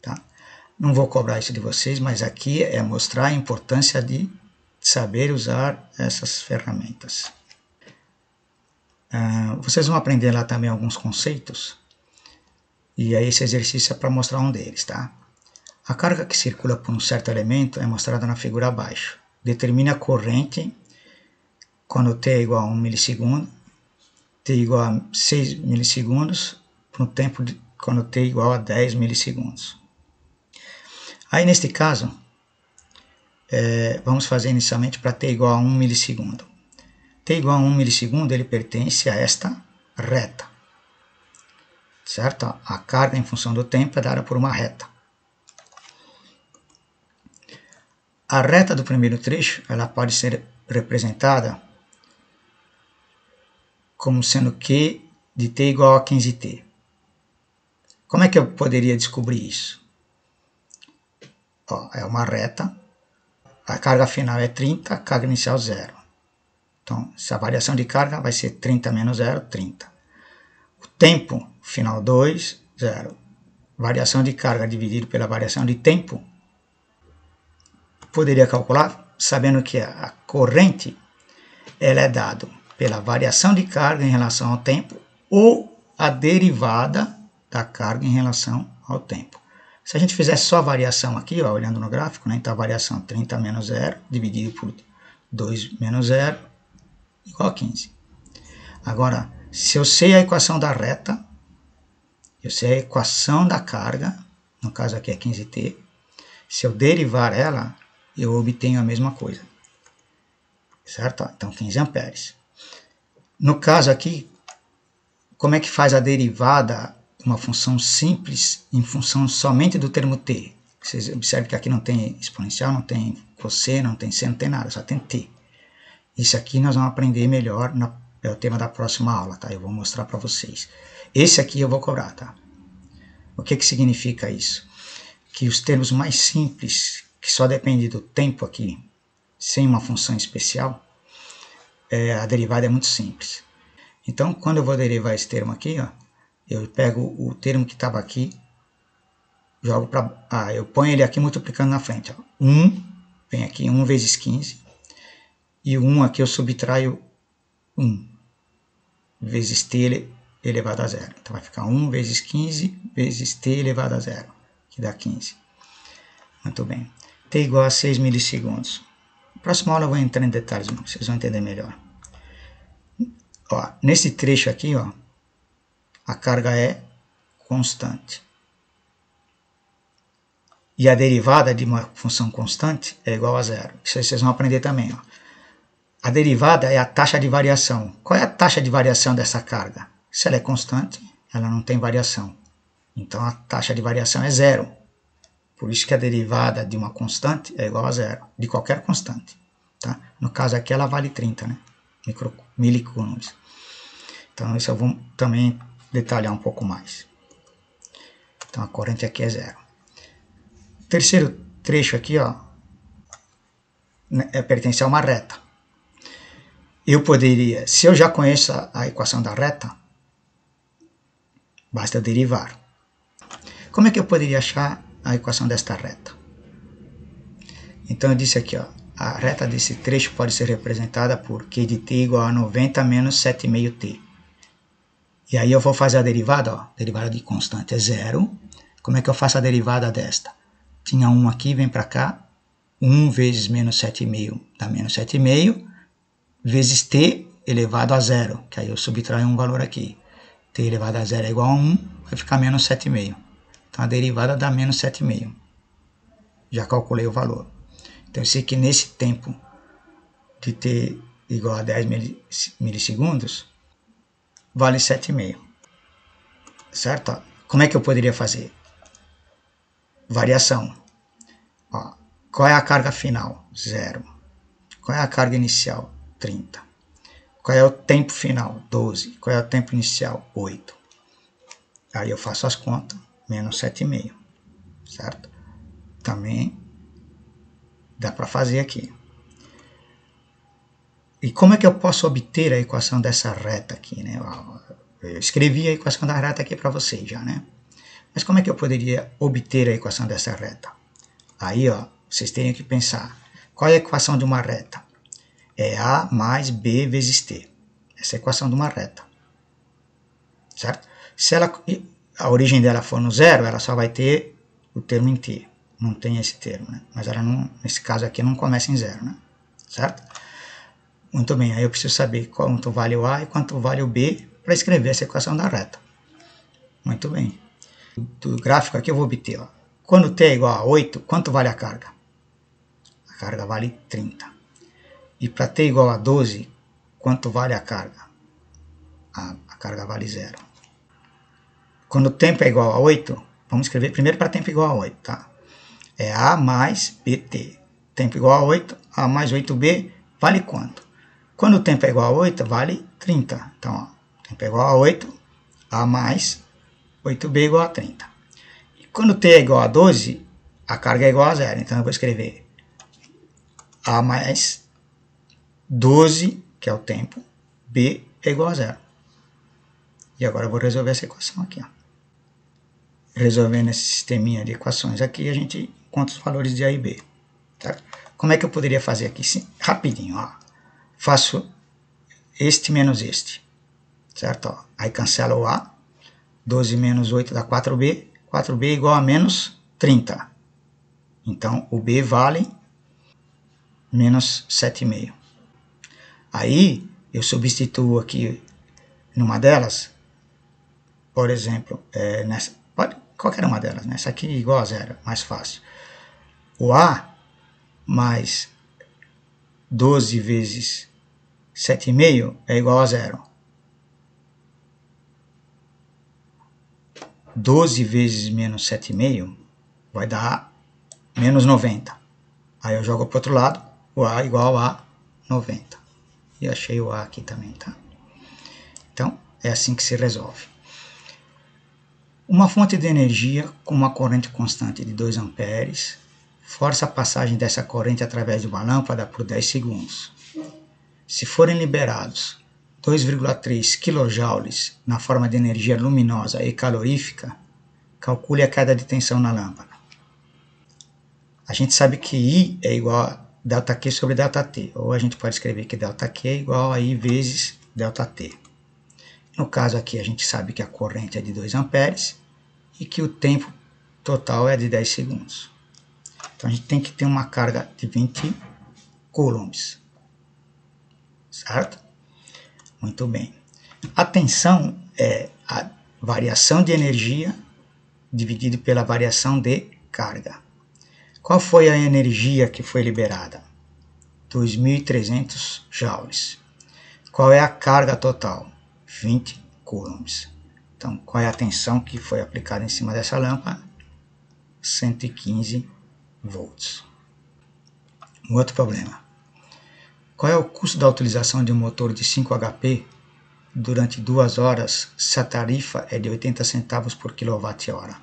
Tá? Não vou cobrar isso de vocês, mas aqui é mostrar a importância de saber usar essas ferramentas. Vocês vão aprender lá também alguns conceitos, e aí esse exercício é para mostrar um deles. Tá? A carga que circula por um certo elemento é mostrada na figura abaixo. Determine a corrente quando t é igual a 1 milissegundo, t igual a 6 milissegundos, para um tempo quando t é igual a 10 milissegundos. Aí, neste caso, vamos fazer inicialmente para t igual a 1 milissegundo. T igual a 1 milissegundo, ele pertence a esta reta, certo? A carga em função do tempo é dada por uma reta. A reta do primeiro trecho, ela pode ser representada como sendo Q de t igual a 15t. Como é que eu poderia descobrir isso? É uma reta, a carga final é 30, a carga inicial 0. Então, se a variação de carga vai ser 30 menos 0, 30. O tempo final 2, 0. Variação de carga dividido pela variação de tempo, poderia calcular sabendo que a corrente ela é dada pela variação de carga em relação ao tempo ou a derivada da carga em relação ao tempo. Se a gente fizesse só a variação aqui, ó, olhando no gráfico, né, então a variação 30 menos 0 dividido por 2 menos 0 igual a 15. Agora, se eu sei a equação da reta, eu sei a equação da carga, no caso aqui é 15t, se eu derivar ela, eu obtenho a mesma coisa, certo? Então 15 amperes. No caso aqui, como é que faz a derivada de uma função simples em função somente do termo t? Vocês observam que aqui não tem exponencial, não tem cosseno, não tem seno, não tem nada, só tem t. Isso aqui nós vamos aprender melhor, é o tema da próxima aula, tá? Eu vou mostrar para vocês. Esse aqui eu vou cobrar, tá? O que significa isso? Que os termos mais simples, que só dependem do tempo aqui, sem uma função especial, a derivada é muito simples. Então, quando eu vou derivar esse termo aqui, ó, eu pego o termo que estava aqui, jogo para... eu ponho ele aqui multiplicando na frente. Ó. 1, vem aqui, 1 vezes 15, e o 1 aqui eu subtraio 1 vezes t elevado a 0. Então, vai ficar 1 vezes 15 vezes t elevado a 0, que dá 15. Muito bem. T igual a 6 milissegundos. Na próxima aula eu vou entrar em detalhes, vocês vão entender melhor. Ó, nesse trecho aqui, ó, a carga é constante. E a derivada de uma função constante é igual a 0. Isso aí vocês vão aprender também. Ó. A derivada é a taxa de variação. Qual é a taxa de variação dessa carga? Se ela é constante, ela não tem variação. Então a taxa de variação é 0. Por isso que a derivada de uma constante é igual a 0, de qualquer constante. Tá? No caso aqui ela vale 30, né? Milicoulombs. Então isso eu vou também detalhar um pouco mais. Então a corrente aqui é 0. O terceiro trecho aqui, ó, pertence a uma reta. Eu poderia, se eu já conheço a equação da reta, basta eu derivar. Como é que eu poderia achar a equação desta reta? Então eu disse aqui, ó, a reta desse trecho pode ser representada por Q de t igual a 90 menos 7,5t. E aí eu vou fazer a derivada, ó, derivada de constante é 0. Como é que eu faço a derivada desta? Tinha 1 aqui, vem para cá, 1 vezes menos 7,5 dá menos 7,5, vezes t elevado a 0, que aí eu subtraio um valor aqui. T elevado a 0 é igual a 1, vai ficar menos 7,5. Então a derivada dá menos 7,5. Já calculei o valor. Então eu sei que nesse tempo de t igual a 10 milissegundos, vale 7,5. Certo? Como é que eu poderia fazer? Variação. Ó, qual é a carga final? 0. Qual é a carga inicial? 30. Qual é o tempo final? 12. Qual é o tempo inicial? 8. Aí eu faço as contas, menos 7,5. Certo? Também dá para fazer aqui. E como é que eu posso obter a equação dessa reta aqui, né? Eu escrevi a equação da reta aqui para vocês já, né? Mas como é que eu poderia obter a equação dessa reta? Aí, ó, vocês teriam que pensar, qual é a equação de uma reta? É A mais B vezes T. Essa é a equação de uma reta. Certo? Se a origem dela for no zero, ela só vai ter o termo em T. Não tem esse termo, né? Mas ela não, nesse caso aqui não começa em zero, né? Certo? Muito bem, aí eu preciso saber quanto vale o A e quanto vale o B para escrever essa equação da reta. Muito bem. Do gráfico aqui eu vou obter, ó, quando t é igual a 8, quanto vale a carga? A carga vale 30. E para t igual a 12, quanto vale a carga? A carga vale 0. Quando o tempo é igual a 8, vamos escrever primeiro para tempo igual a 8, tá? É A mais BT. Tempo igual a 8, A mais 8B vale quanto? Quando o tempo é igual a 8, vale 30. Então, ó, tempo é igual a 8, A mais 8B igual a 30. E quando T é igual a 12, a carga é igual a 0. Então, eu vou escrever A mais 12, que é o tempo, B é igual a 0. E agora eu vou resolver essa equação aqui. Ó. Resolvendo esse sisteminha de equações aqui, a gente encontra os valores de A e B. Tá? Como é que eu poderia fazer aqui? Sim, rapidinho, ó. Faço este menos este, certo? Ó, aí cancelo o A, 12 menos 8 dá 4B, 4B é igual a menos 30. Então, o B vale menos 7,5. Aí, eu substituo aqui numa delas, por exemplo, nessa, qualquer uma delas, né? Essa aqui é igual a 0, mais fácil. O A mais 12 vezes 7,5 é igual a 0. 12 vezes menos 7,5 vai dar menos 90. Aí eu jogo para o outro lado, o A igual a 90. E achei o A aqui também, tá? Então, é assim que se resolve. Uma fonte de energia com uma corrente constante de 2 amperes força a passagem dessa corrente através de uma lâmpada por 10 segundos. Se forem liberados 2,3 kJ na forma de energia luminosa e calorífica, calcule a queda de tensão na lâmpada. A gente sabe que I é igual a ΔQ sobre ΔT, ou a gente pode escrever que ΔQ é igual a I vezes ΔT. No caso aqui, a gente sabe que a corrente é de 2 amperes e que o tempo total é de 10 segundos. Então, a gente tem que ter uma carga de 20 coulombs. Certo? Muito bem. A tensão é a variação de energia dividido pela variação de carga. Qual foi a energia que foi liberada? 2.300 joules. Qual é a carga total? 20 coulombs. Então, qual é a tensão que foi aplicada em cima dessa lâmpada? 115 volts. Um outro problema. Qual é o custo da utilização de um motor de 5 HP durante 2 horas se a tarifa é de 80 centavos por kWh?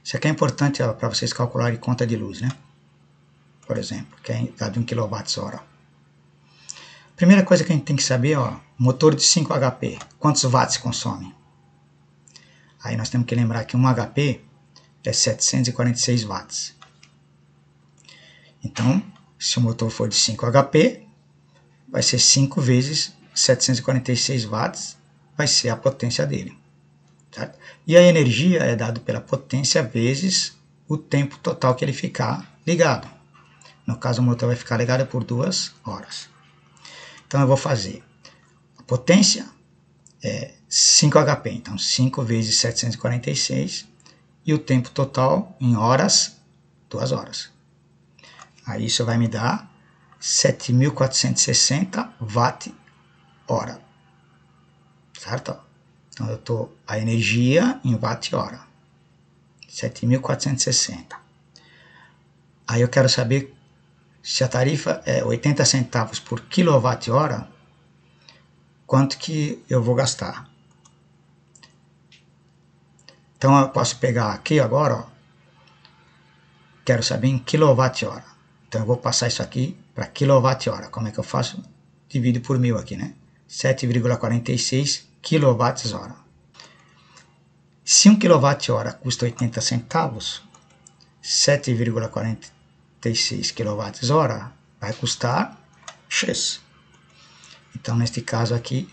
Isso aqui é importante para vocês calcularem conta de luz, né? Por exemplo, que é dado 1 kWh. Primeira coisa que a gente tem que saber, ó, motor de 5 HP, quantos watts consome? Aí nós temos que lembrar que 1 HP é 746 watts. Então, se o motor for de 5 HP, vai ser 5 vezes 746 watts, vai ser a potência dele. Certo? E a energia é dada pela potência vezes o tempo total que ele ficar ligado. No caso, o motor vai ficar ligado por 2 horas. Então, eu vou fazer a potência é 5 HP, então 5 vezes 746, e o tempo total em horas, 2 horas. Aí isso vai me dar 7.460 watt-hora. Certo? Então eu estou a energia em watt-hora, 7.460. Aí eu quero saber se a tarifa é 80 centavos por quilowatt-hora, quanto que eu vou gastar. Então eu posso pegar aqui agora, ó, quero saber em quilowatt-hora. Então eu vou passar isso aqui para quilowatt-hora. Como é que eu faço? Divido por 1000 aqui, né? 7,46 kWh. Se 1 kWh custa 80 centavos, 7,46 kWh vai custar X. Então, neste caso aqui,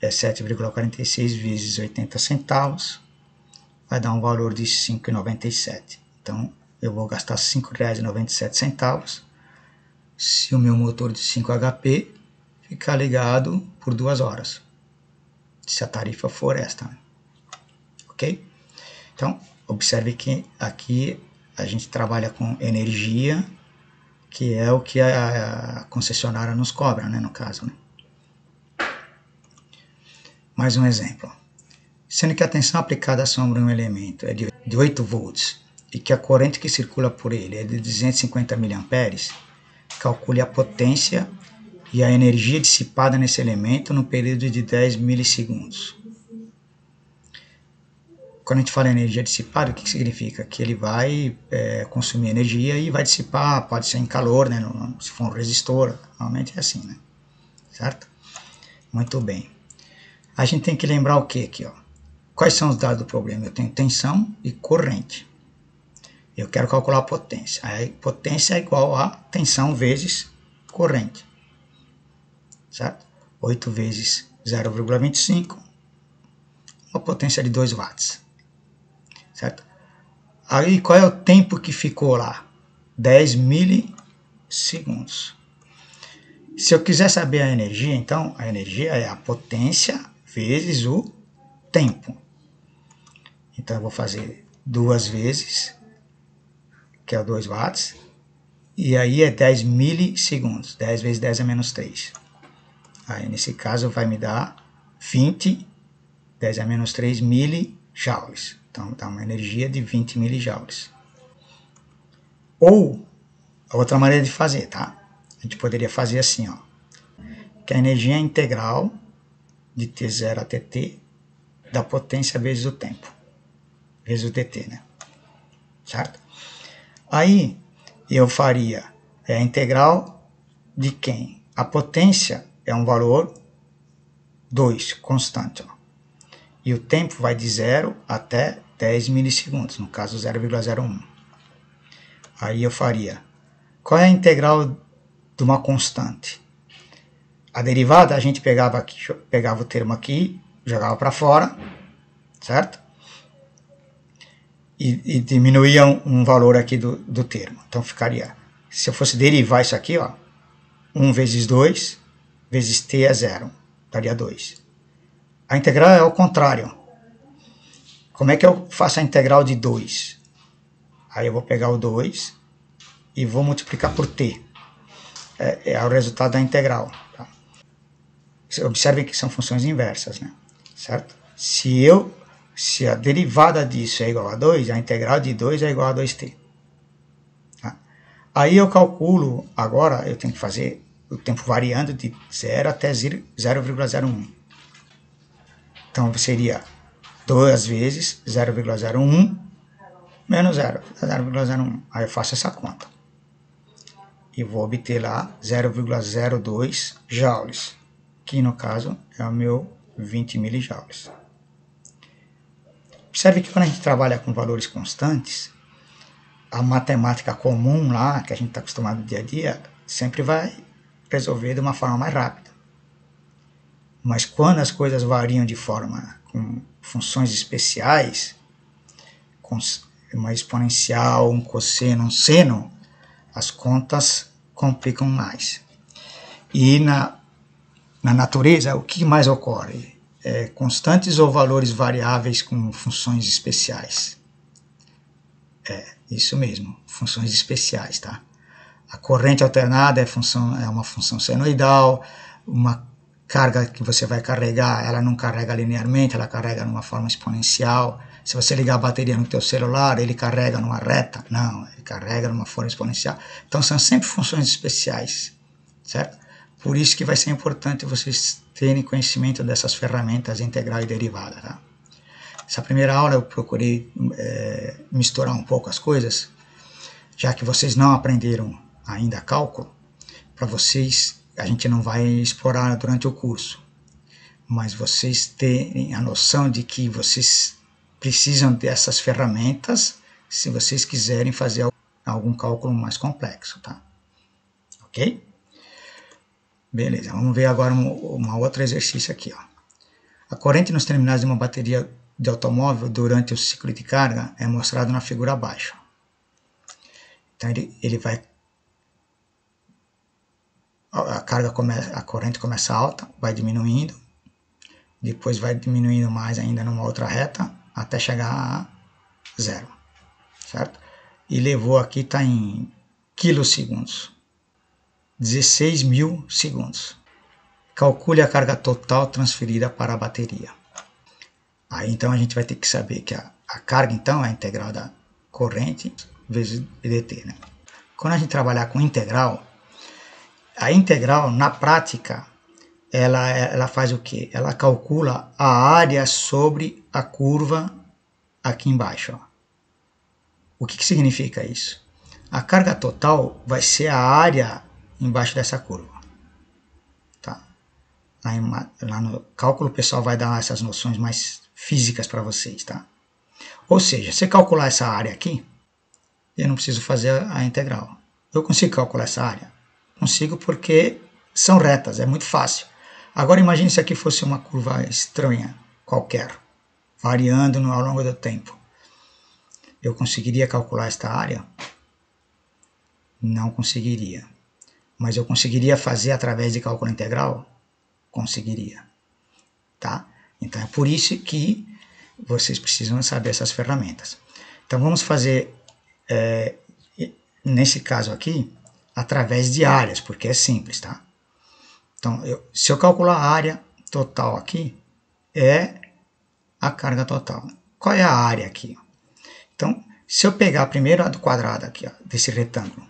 é 7,46 vezes 80 centavos, vai dar um valor de 5,97. Então, eu vou gastar R$ 5,97 se o meu motor de 5 HP ficar ligado por 2 horas, se a tarifa for esta, né? Ok? Então, observe que aqui a gente trabalha com energia, que é o que a concessionária nos cobra, né, no caso, né? Mais um exemplo. Sendo que a tensão aplicada sobre um elemento é de 8 volts e que a corrente que circula por ele é de 250 mA, calcule a potência e a energia dissipada nesse elemento no período de 10 milissegundos. Quando a gente fala energia dissipada, o que significa? Que ele vai consumir energia e vai dissipar, pode ser em calor, né? Se for um resistor, normalmente é assim, né? Certo? Muito bem. A gente tem que lembrar o que aqui, ó? Quais são os dados do problema? Eu tenho tensão e corrente. Eu quero calcular a potência. A potência é igual a tensão vezes corrente. Certo? 8 vezes 0,25, uma potência de 2 watts. Certo? Aí qual é o tempo que ficou lá? 10 milissegundos. Se eu quiser saber a energia, então a energia é a potência vezes o tempo. Então eu vou fazer 2 vezes, que é o 2 watts, e aí é 10 milissegundos. 10 vezes 10 é menos 3. Aí nesse caso vai me dar 20, 10 a menos 3 milijoules. Então dá uma energia de 20 milijoules. Ou, a outra maneira de fazer, tá? A gente poderia fazer assim, ó. Que a energia é integral de T0 a Tt da potência vezes o tempo. Vezes o dt, né? Certo? Aí eu faria a integral de quem? A potência é um valor 2, constante, ó. E o tempo vai de 0 até 10 milissegundos, no caso 0,01. Aí eu faria, qual é a integral de uma constante? A derivada a gente pegava o termo aqui, jogava para fora, certo? E diminuía um valor aqui do termo. Então ficaria, se eu fosse derivar isso aqui, ó, 1 vezes 2 vezes t é 0, daria 2. A integral é o contrário. Como é que eu faço a integral de 2? Aí eu vou pegar o 2 e vou multiplicar por t. É o resultado da integral. Tá? Observe que são funções inversas, né? Certo? Se a derivada disso é igual a 2, a integral de 2 é igual a 2t. Tá? Aí eu calculo, agora eu tenho que fazer o tempo variando de 0 até 0,01. Então seria 2 vezes 0,01 menos 0,01. Aí eu faço essa conta. E vou obter lá 0,02 joules, que no caso é o meu 20 milijoules. Observe que quando a gente trabalha com valores constantes, a matemática comum lá, que a gente está acostumado no dia a dia, sempre vai resolver de uma forma mais rápida. Mas quando as coisas variam de forma com funções especiais, com uma exponencial, um cosseno, um seno, as contas complicam mais. E na natureza, o que mais ocorre? Constantes ou valores variáveis com funções especiais? Isso mesmo, funções especiais, tá? A corrente alternada é uma função senoidal, uma carga que você vai carregar, ela não carrega linearmente, ela carrega numa forma exponencial. Se você ligar a bateria no teu celular, ele carrega numa reta? Não, ele carrega numa forma exponencial. Então são sempre funções especiais, certo? Por isso que vai ser importante vocês terem conhecimento dessas ferramentas integral e derivada, tá? Essa primeira aula eu procurei misturar um pouco as coisas, já que vocês não aprenderam ainda cálculo. Para vocês, a gente não vai explorar durante o curso, mas vocês terem a noção de que vocês precisam dessas ferramentas se vocês quiserem fazer algum cálculo mais complexo, tá? Ok? Beleza, vamos ver agora um outro exercício aqui, ó. A corrente nos terminais de uma bateria de automóvel durante o ciclo de carga é mostrado na figura abaixo. Então ele vai... A corrente começa alta, vai diminuindo, depois vai diminuindo mais ainda numa outra reta, até chegar a zero, certo? E levou aqui, está em quilosegundos, 16 mil segundos. Calcule a carga total transferida para a bateria. Aí então a gente vai ter que saber que a carga então é a integral da corrente vezes dt, né? Quando a gente trabalhar com integral, a integral na prática ela faz o quê? Ela calcula a área sobre a curva aqui embaixo, ó. O que significa isso? A carga total vai ser a área embaixo dessa curva. Tá? Lá no cálculo o pessoal vai dar essas noções mais físicas para vocês. Tá? Ou seja, se calcular essa área aqui, eu não preciso fazer a integral. Eu consigo calcular essa área? Consigo porque são retas, é muito fácil. Agora imagine se aqui fosse uma curva estranha, qualquer, variando ao longo do tempo. Eu conseguiria calcular esta área? Não conseguiria. Mas eu conseguiria fazer através de cálculo integral? Conseguiria. Tá? Então é por isso que vocês precisam saber essas ferramentas. Então vamos fazer, nesse caso aqui, através de áreas, porque é simples, tá? Então, se eu calcular a área total aqui, é a carga total. Qual é a área aqui? Então, se eu pegar primeiro a do quadrado aqui, ó, desse retângulo,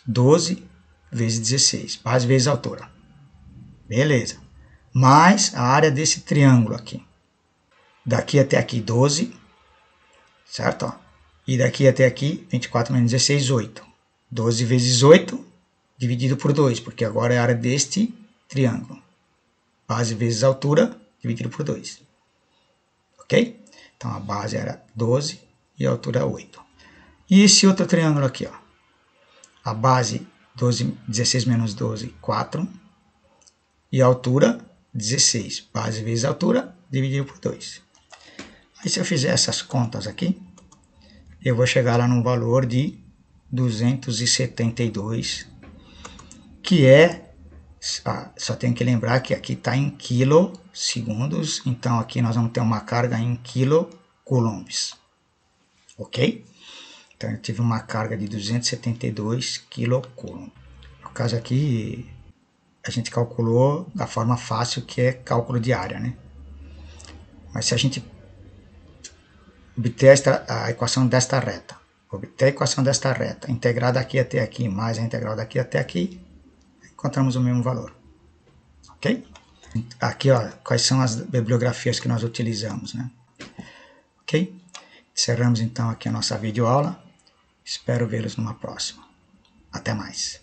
12 vezes 16, base vezes altura. Beleza. Mais a área desse triângulo aqui. Daqui até aqui, 12, certo? Ó. E daqui até aqui, 24 menos 16, 8. 12 vezes 8, dividido por 2, porque agora é a área deste triângulo. Base vezes altura, dividido por 2. Ok? Então, a base era 12 e a altura 8. E esse outro triângulo aqui, ó. A base, 16 menos 12, 4. E a altura, 16. Base vezes altura, dividido por 2. Aí, se eu fizer essas contas aqui, eu vou chegar lá num valor de 272, que é... só tenho que lembrar que aqui está em quilosegundos, então aqui nós vamos ter uma carga em quilocoulombs, ok? Então eu tive uma carga de 272 quilocoulombs. No caso aqui, a gente calculou da forma fácil, que é cálculo de área, né? Mas se a gente obter a equação desta reta, integrar daqui até aqui, mais a integral daqui até aqui, encontramos o mesmo valor, ok? Aqui, ó, quais são as bibliografias que nós utilizamos, né? Ok? Encerramos então aqui a nossa videoaula. Espero vê-los numa próxima. Até mais.